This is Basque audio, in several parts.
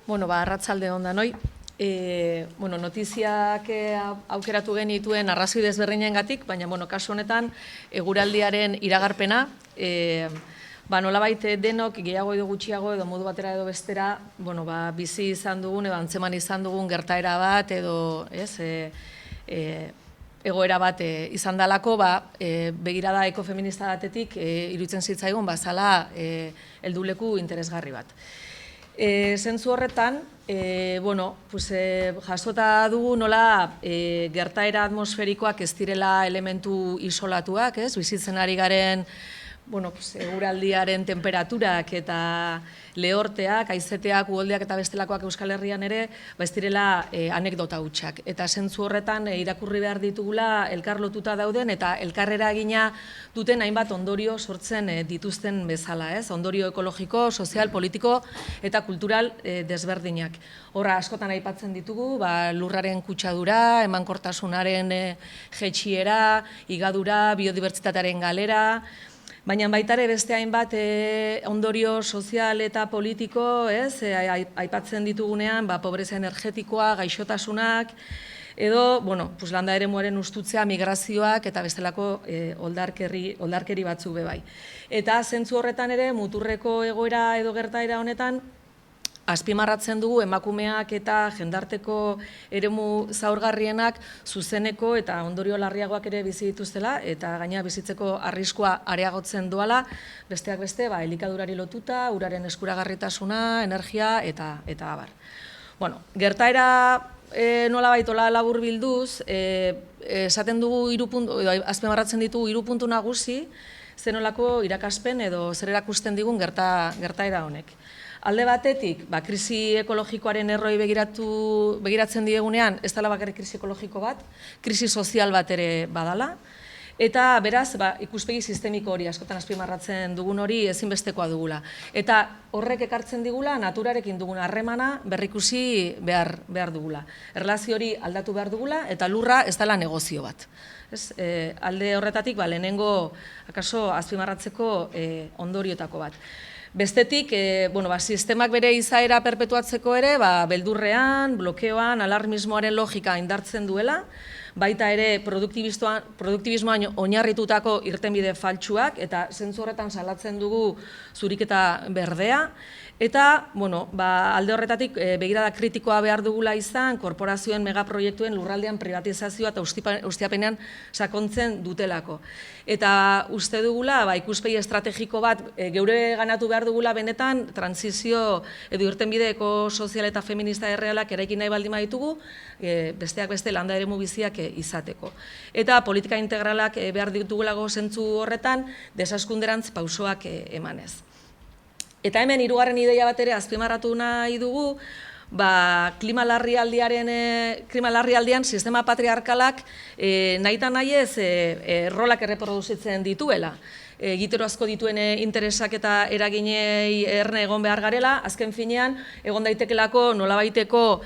Bueno, arratsalde on danoi. Notiziak aukeratu genituen arrazoi desberdinengatik, baina kasu honetan eguraldiaren iragarpena, nolabait denok gehiago edo gutxiago edo modu batera edo bestera, bizi izan dugun edo antzeman izan dugun gertaera bat edo, egoera bat izan dalako, begirada ekofeminista batetik iruditzen zitzaigun bazala helduleku interesgarri bat. Zentzu horretan, jasota dugu nola gertaera atmosferikoak ez direla elementu isolatuak, bizitzen ari garen eguraldiaren temperaturak eta lehorteak, haizeteak, uholdeak eta bestelakoak Euskal Herrian ere, ez direla anekdota hutsak. Eta zentzu horretan irakurri behar ditugula elkar lotuta dauden eta elkarrera egina duten hainbat ondorio sortzen dituzten bezala, ondorio ekologiko, sozial, politiko eta kultural desberdinak. Horra askotan aipatzen ditugu, lurraren kutsadura, emankortasunaren jaitsiera, higadura, biodibertsitatearen galera, baina baita ere beste hainbat ondorio sozial eta politiko, aipatzen ditugunean, pobrezia energetikoa, gaixotasunak, edo, landa eremuaren ustutzea, migrazioak eta bestelako oldarkeri batzuk bebai. Eta zentzu horretan ere, muturreko egoera edo gertaera honetan, azpimarratzen dugu emakumeak eta jendarteko eremu zaurgarrienak zuzeneko eta ondorio larriagoak ere bizi dituztela eta gaina bizitzeko arriskua areagotzen doala, besteak beste, elikadurari lotuta, uraren eskuragarritasuna, energia eta abar. Gertaera nolabait hola labur bilduz, esaten dugu azpimarratzen ditugu 3 puntu nagusi, zenolako irakaspen edo zer erakusten digun gertaera honek. Alde batetik, krisi ekologikoaren erroi begiratzen diegunean, ez dela bakarrik krisi ekologiko bat, krisi sozial bat ere badala, eta beraz, ikuspegi sistemiko hori, askotan azpimarratzen dugun hori ezinbestekoa dugula. Eta horrek ekartzen digula, naturarekin dugun harremana berrikusi behar dugula. Erlazio hori aldatu behar dugula, eta lurra ez dela negozio bat. Alde horretatik, lehenengo, akaso, azpimarratzeko ondoriotako bat. Bestetik, sistemak bere izaera perpetuatzeko ere, beldurrean, blokeoan, alarmismoaren logika indartzen duela, baita ere produktibismoan oinarritutako irtenbide faltsuak, eta zentzu horretan salatzen dugu zuriketa berdea, eta alde horretatik begirada kritikoa behar dugula izan, korporazioen megaproiektuen lurraldean privatizazioa eta ustiapenean sakontzen dutelako. Eta uste dugula, ikuspegi estrategiko bat geure ganatu behar dugula benetan, transizio edo irtenbide ekosozial eta feminista errealak eraikin nahi baldin baditugu, besteak beste landa eremu biziak izateko. Eta politika integralak behar ditugulago zentzu horretan, desaskunderantz pausoak emanez. Eta hemen 3. ideia bat ere azpimarratu nahi dugu, klima larrialdian sistema patriarkalak nahita nahiez rolak erreproduzitzen dituela. Egitero asko dituen interesak eta eraginei erne egon behar garela, azken finean, egon daitekelako nolabaiteko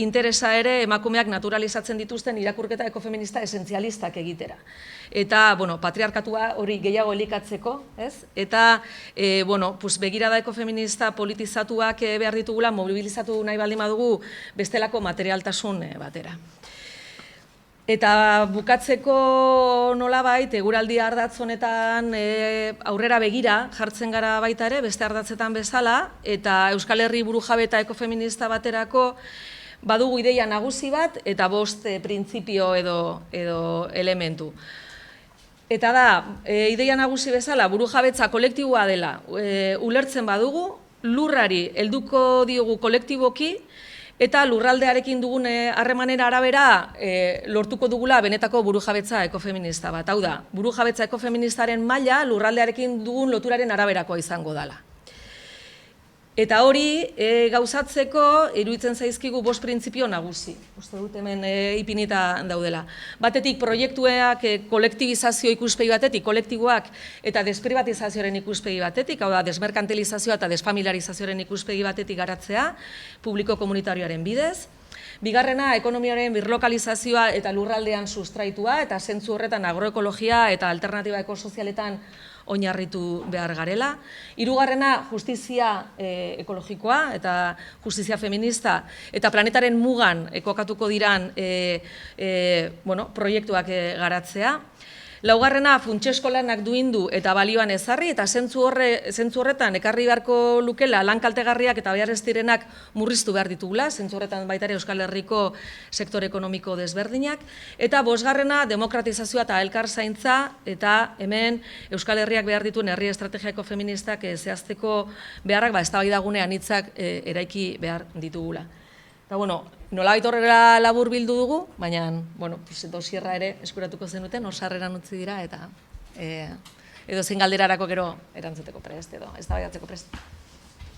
interesa ere emakumeak naturalizatzen dituzten irakurketa ekofeminista esentzialistak egitera. Eta, patriarkatua hori gehiago elikatzeko, eta, begirada ekofeminista politizatuak behar ditugula, mobilizatu nahi baldin badugu bestelako materialtasun batera. Eta bukatzeko nolabait, eguraldi ardatz honetan aurrera begira jartzen gara baita ere, beste ardatzetan bezala, eta Euskal Herri burujabe eta ekofeminista baterako badugu ideia nagusi bat, eta 5 printzipio edo elementu. Eta da, ideia nagusi bezala, burujabetza kolektiboa dela, ulertzen badugu, lurrari helduko diogu kolektiboki, eta lurraldearekin dugun harremanera arabera lortuko dugula benetako burujabetza ekofeminista bat. Hau da, burujabetza ekofeministaren maila lurraldearekin dugun loturaren araberakoa izango dela. Eta hori gauzatzeko iruditzen zaizkigu 5 printzipio nagusi. Uste dut hemen ipinita daudela. Batetik proiektuak kolektibizazio ikuspegi batetik, kolektiboak eta desprivatizazioaren ikuspegi batetik, hau da, desmerkantilizazioa eta desfamiliarizazioaren ikuspegi batetik garatzea, publiko komunitarioaren bidez. Bigarrena, ekonomiaren birlokalizazioa eta lurraldean sustraitua, eta zentzu horretan agroekologia eta alternatiba ekosozialetan oinarritu behar garela. Hirugarrena, justizia ekologikoa eta justizia feminista eta planetaren mugan kokatuko diran proiektuak garatzea. Laugarrena, funtsezko lanak duindu eta balioan ezarri, eta zentzu horretan ekarri beharko lukela lan kaltegarriak eta behar ez direnak murriztu behar ditugula, zentzu horretan baita ere Euskal Herriko sektore ekonomiko desberdinak. Eta bosgarrena, demokratizazioa eta elkar zaintza, eta hemen Euskal Herriak behar dituen herri estrategiako feministak zehazteko beharrak eztabaidagunean hitzak eraiki behar ditugula. Eta, nolabait horrela labur bildu dugu, baina, dosierra ere eskuratuko zenuten, osarreran utzi dira, eta edo zein galderarako gero erantzuteko prest, edo eztabaidatzeko prest.